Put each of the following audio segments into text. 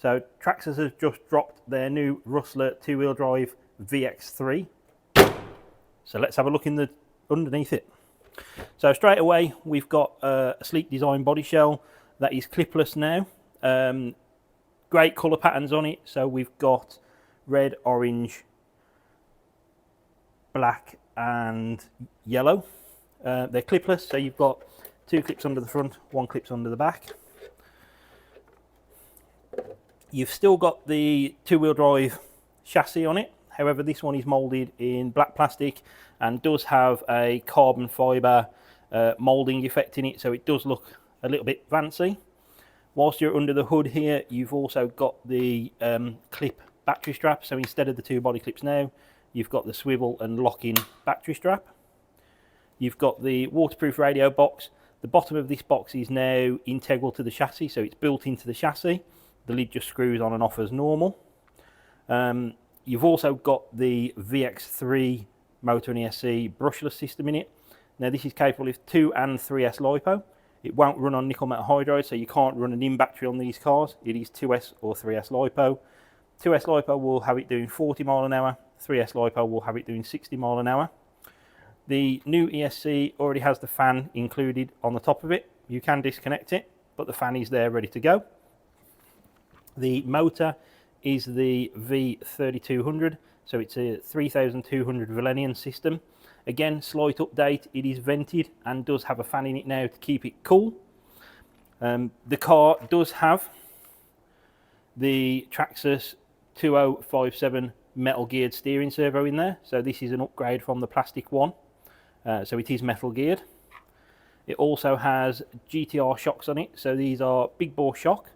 So Traxxas has just dropped their new Rustler 2-wheel-drive VX3. So let's have a look underneath it. So straight away we've got a sleek design body shell that is clipless now. Great colour patterns on it. So we've got red, orange, black and yellow. They're clipless, so you've got 2 clips under the front, 1 clips under the back. You've still got the 2-wheel-drive chassis on it. However, this one is moulded in black plastic and does have a carbon fibre moulding effect in it, so it does look a little bit fancy. Whilst you're under the hood here, you've also got the clip battery strap. So instead of the 2 body clips now, you've got the swivel and lock-in battery strap. You've got the waterproof radio box. The bottom of this box is now integral to the chassis, so it's built into the chassis. The lid just screws on and off as normal. You've also got the VX3 motor and ESC brushless system in it. Now this is capable of 2 and 3S LiPo. It won't run on nickel metal hydride, so you can't run an in battery on these cars. It is 2S or 3S LiPo. 2S LiPo will have it doing 40 mile an hour. 3S LiPo will have it doing 60 mile an hour. The new ESC already has the fan included on the top of it. You can disconnect it, but the fan is there ready to go. The motor is the V3200, so it's a 3200 Velineon system. Again, slight update, it is vented and does have a fan in it now to keep it cool. The car does have the Traxxas 2057 metal geared steering servo in there, so this is an upgrade from the plastic one, so it is metal geared. It also has GTR shocks on it, so these are big bore shock.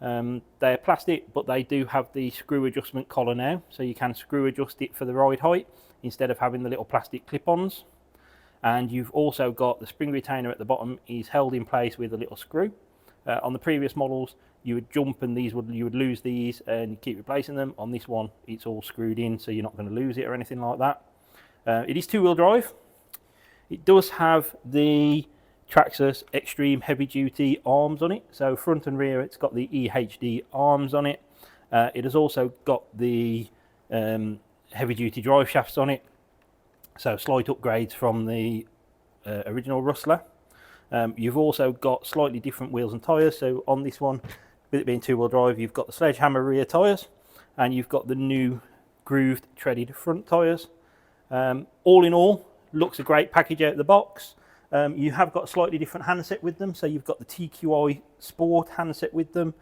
They're plastic, but they do have the screw adjustment collar now, so you can screw adjust it for the ride height instead of having the little plastic clip-ons. And you've also got the spring retainer at the bottom is held in place with a little screw. On the previous models you would jump and you would lose these and keep replacing them. On this one it's all screwed in, so you're not going to lose it or anything like that. It is 2-wheel drive. It does have the Traxxas Extreme Heavy Duty arms on it, so front and rear it's got the EHD arms on it. It has also got the heavy duty drive shafts on it, so slight upgrades from the original Rustler. You've also got slightly different wheels and tyres, so on this one, with it being 2-wheel drive, you've got the sledgehammer rear tyres and you've got the new grooved treaded front tyres. All in all, looks a great package out of the box. You have got a slightly different handset with them, so you've got the TQI Sport handset with them.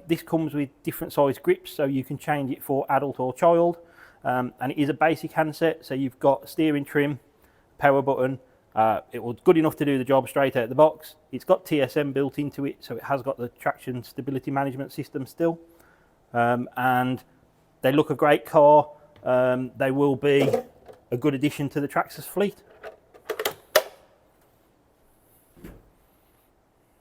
This comes with different size grips, so you can change it for adult or child. And it is a basic handset, so you've got steering trim, power button. It was good enough to do the job straight out of the box. It's got TSM built into it, so it has got the traction stability management system still. And they look a great car. They will be a good addition to the Traxxas fleet.